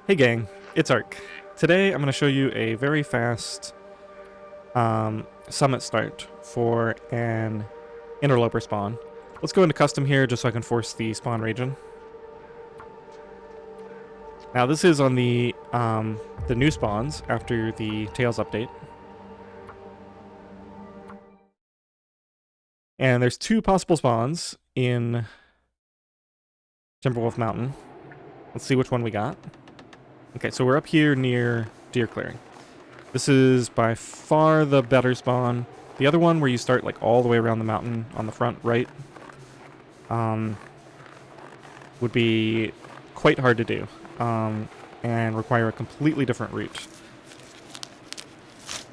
Hey gang, it's Ark. Today I'm going to show you a very fast summit start for an Interloper spawn. Let's go into custom here just so I can force the spawn region. Now this is on the new spawns after the Tails update. And there's two possible spawns in Timberwolf Mountain. Let's see which one we got. Okay, so we're up here near Deer Clearing. This is by far the better spawn. The other one, where you start like all the way around the mountain on the front right, would be quite hard to do and require a completely different route.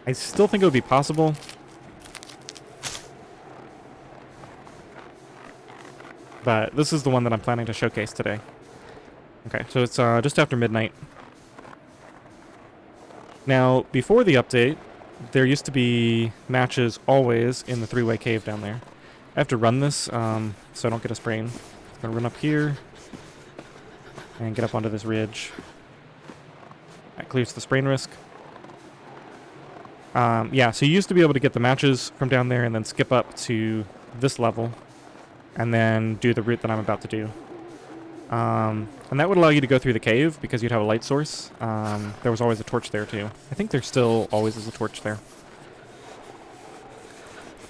I still think it would be possible, but this is the one that I'm planning to showcase today. Okay, so it's just after midnight. Now, before the update, there used to be matches always in the three-way cave down there. I have to run this so I don't get a sprain. I'm going to run up here and get up onto this ridge. That clears the sprain risk. Yeah, so you used to be able to get the matches from down there and then skip up to this level and then do the route that I'm about to do. And that would allow you to go through the cave because you'd have a light source. There was always a torch there too. I think there still always is a torch there.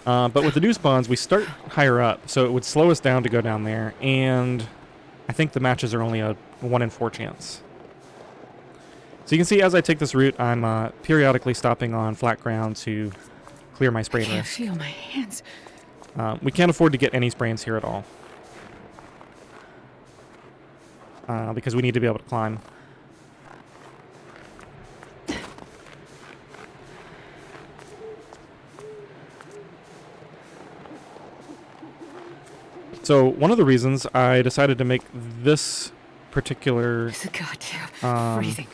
But with the new spawns, we start higher up, so it would slow us down to go down there, and I think the matches are only a 1 in 4 chance. So you can see as I take this route, I'm periodically stopping on flat ground to clear my sprain I risk. feel my hands. We can't afford to get any sprains here at all. Because we need to be able to climb. So one of the reasons I decided to make this particular It's a goddamn freezing.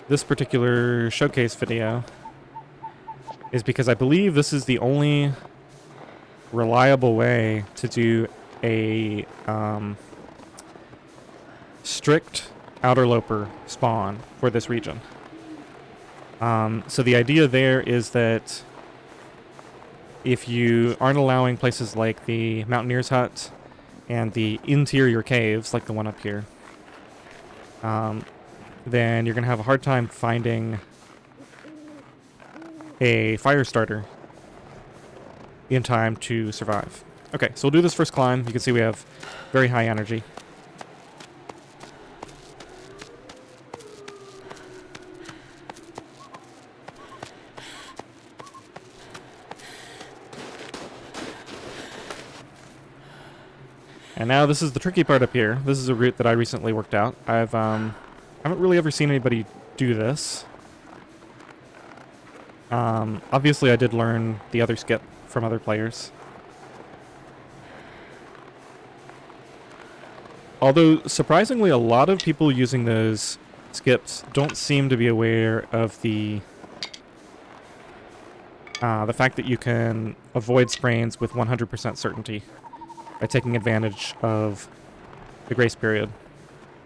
this particular showcase video is because I believe this is the only reliable way to do a strict outerloper spawn for this region. So the idea there is that if you aren't allowing places like the Mountaineer's Hut and the interior caves, like the one up here, then you're going to have a hard time finding a fire starter in time to survive. Okay, so we'll do this first climb. You can see we have very high energy. And now this is the tricky part up here. This is a route that I recently worked out. I haven't really ever seen anybody do this. Obviously I did learn the other skip from other players. Although, surprisingly, a lot of people using those skips don't seem to be aware of the fact that you can avoid sprains with 100% certainty by taking advantage of the grace period.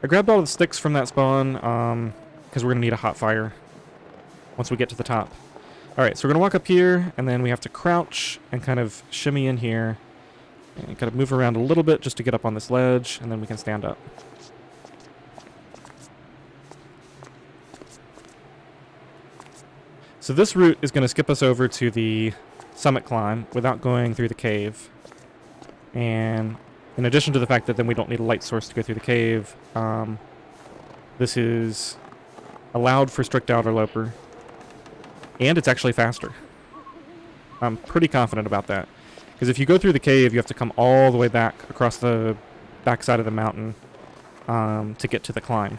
I grabbed all the sticks from that spawn because we're going to need a hot fire once we get to the top. Alright, so we're going to walk up here, and then we have to crouch and kind of shimmy in here and kind of move around a little bit just to get up on this ledge, and then we can stand up. So this route is going to skip us over to the summit climb without going through the cave. And in addition to the fact that then we don't need a light source to go through the cave, this is allowed for strict outerloper, and it's actually faster. I'm pretty confident about that. Because if you go through the cave, you have to come all the way back across the backside of the mountain to get to the climb.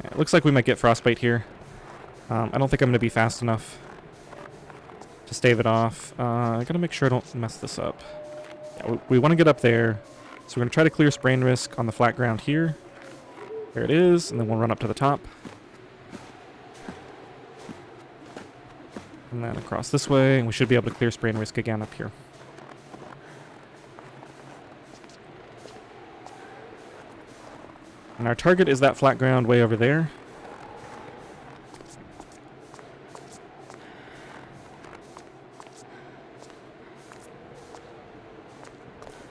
It looks like we might get frostbite here. I don't think I'm going to be fast enough to stave it off. I gotta make sure I don't mess this up. Yeah, we want to get up there, so we're going to try to clear sprain risk on the flat ground here. There it is, and then we'll run up to the top. And then across this way, and we should be able to clear sprain risk again up here. And our target is that flat ground way over there.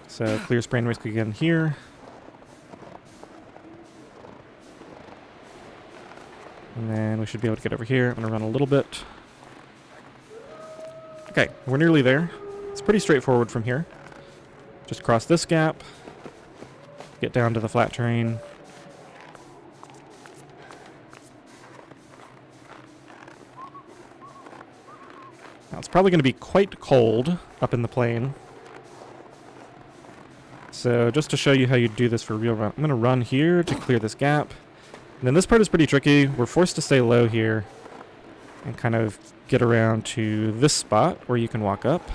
So clear sprain risk again here. And then we should be able to get over here. I'm going to run a little bit. Okay, we're nearly there. It's pretty straightforward from here. Just cross this gap. Get down to the flat terrain. Now it's probably going to be quite cold up in the plain. So just to show you how you do this for real run, I'm going to run here to clear this gap. And then this part is pretty tricky. We're forced to stay low here and kind of get around to this spot where you can walk up.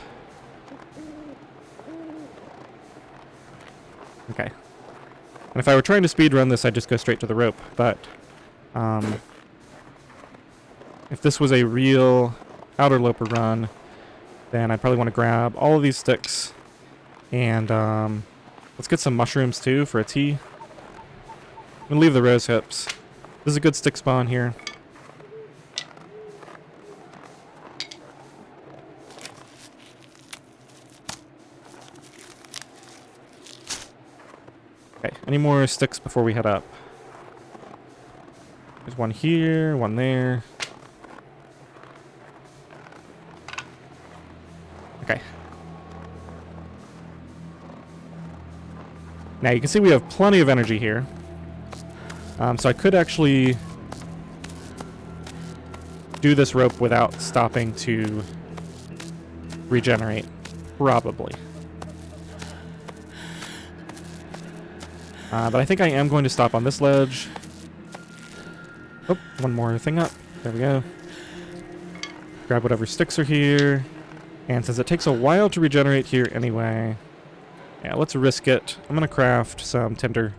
Okay. And if I were trying to speed run this, I'd just go straight to the rope. But if this was a real Interloper run, then I'd probably want to grab all of these sticks. And let's get some mushrooms too for a tea. I'm going to leave the rose hips. This is a good stick spawn here. Okay, any more sticks before we head up? There's one here, one there. Okay. Now you can see we have plenty of energy here. So I could actually do this rope without stopping to regenerate. Probably. But I think I am going to stop on this ledge. Oh, one more thing up. There we go. Grab whatever sticks are here. And since it takes a while to regenerate here anyway, yeah, let's risk it. I'm going to craft some tinder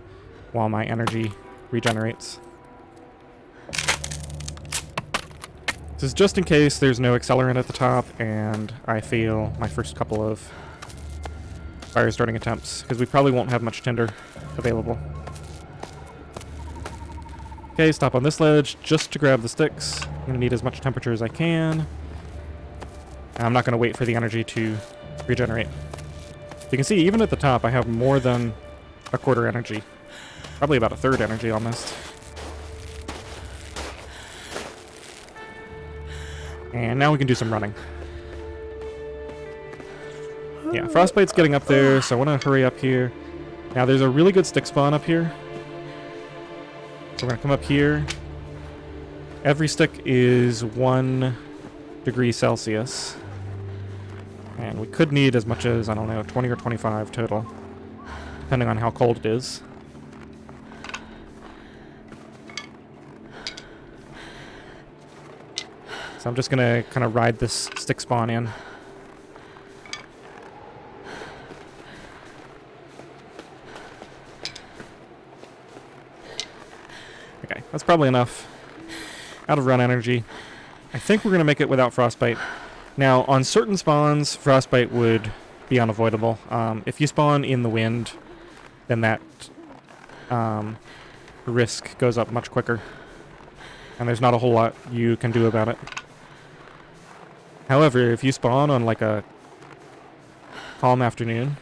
while my energy regenerates. This is just in case there's no accelerant at the top and I fail my first couple of fire starting attempts, because we probably won't have much tinder available. Okay, stop on this ledge just to grab the sticks. I'm going to need as much temperature as I can. And I'm not going to wait for the energy to regenerate. You can see even at the top I have more than a quarter energy. Probably about a third energy almost. And now we can do some running. Yeah, Frostbite's getting up there, so I want to hurry up here. Now there's a really good stick spawn up here. So we're going to come up here. Every stick is 1 degree Celsius. And we could need as much as, I don't know, 20 or 25 total, depending on how cold it is. So I'm just going to kind of ride this stick spawn in. Okay, that's probably enough. Out of run energy. I think we're going to make it without Frostbite. Now, on certain spawns, Frostbite would be unavoidable. If you spawn in the wind, then that risk goes up much quicker. And there's not a whole lot you can do about it. However, if you spawn on like a calm afternoon,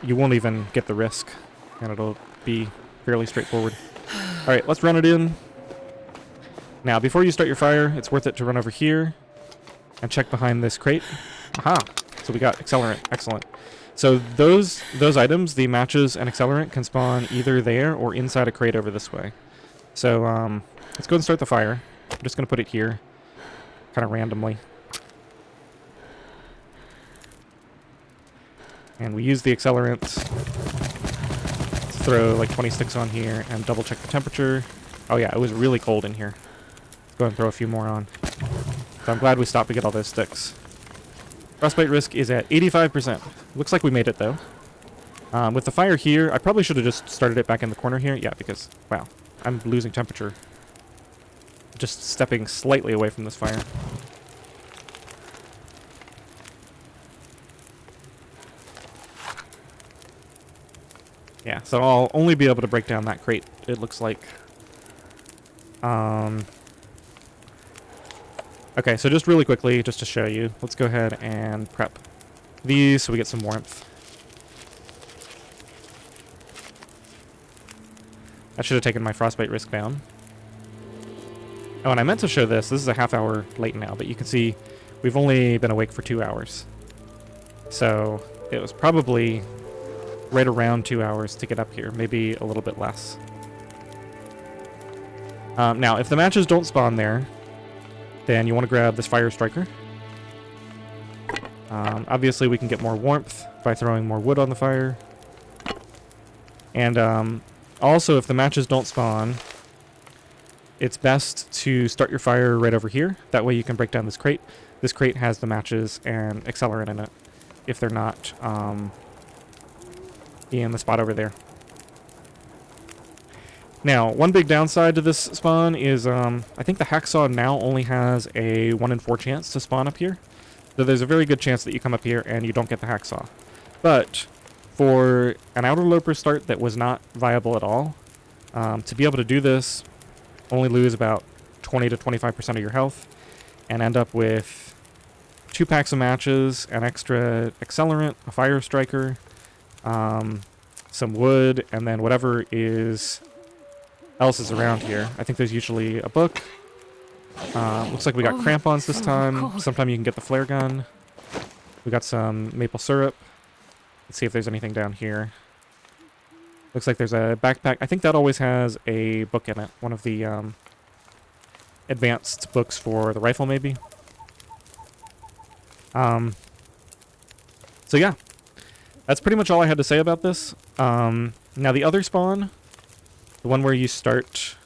you won't even get the risk. And it'll be fairly straightforward. Alright, let's run it in. Now, before you start your fire, it's worth it to run over here and check behind this crate. Aha! So we got accelerant. Excellent. So those items, the matches and accelerant, can spawn either there or inside a crate over this way. So let's go and start the fire. I'm just going to put it here, kind of randomly. And we use the accelerant. Let's throw like 20 sticks on here and double check the temperature. Oh yeah, it was really cold in here. Let's go and throw a few more on. So I'm glad we stopped to get all those sticks. Frostbite risk is at 85%. Looks like we made it though. With the fire here, I probably should have just started it back in the corner here. Yeah, because, wow, I'm losing temperature. Just stepping slightly away from this fire. Yeah, so I'll only be able to break down that crate, it looks like. Okay, so just really quickly, just to show you, let's go ahead and prep these so we get some warmth. I should have taken my frostbite risk down. Oh, and I meant to show this. This is a half hour late now, but you can see we've only been awake for 2 hours. So it was probably right around 2 hours to get up here, maybe a little bit less. Now, if the matches don't spawn there, then you want to grab this fire striker. Obviously, we can get more warmth by throwing more wood on the fire. And also, if the matches don't spawn, it's best to start your fire right over here. That way you can break down this crate. This crate has the matches and accelerant in it, if they're not in the spot over there. Now, one big downside to this spawn is I think the hacksaw now only has a 1 in 4 chance to spawn up here. So there's a very good chance that you come up here and you don't get the hacksaw. But for an Interloper start that was not viable at all, to be able to do this, only lose about 20 to 25% of your health, and end up with 2 packs of matches, an extra accelerant, a fire striker, some wood, and then whatever else is around here. I think there's usually a book. Looks like we got crampons this time. Sometime you can get the flare gun. We got some maple syrup. Let's see if there's anything down here. Looks like there's a backpack. I think that always has a book in it. One of the advanced books for the rifle, maybe. So yeah, that's pretty much all I had to say about this. Now the other spawn, the one where you start...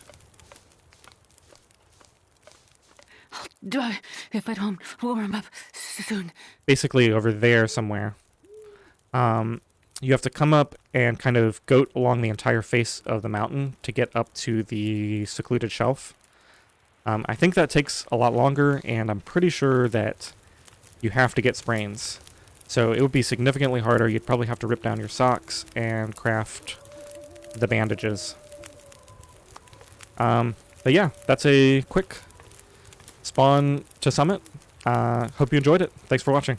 Do I, if I don't warm up soon? Basically over there somewhere. You have to come up and kind of goat along the entire face of the mountain to get up to the secluded shelf. I think that takes a lot longer, and I'm pretty sure that you have to get sprains. So it would be significantly harder. You'd probably have to rip down your socks and craft the bandages. But yeah, that's a quick spawn to summit. Hope you enjoyed it. Thanks for watching.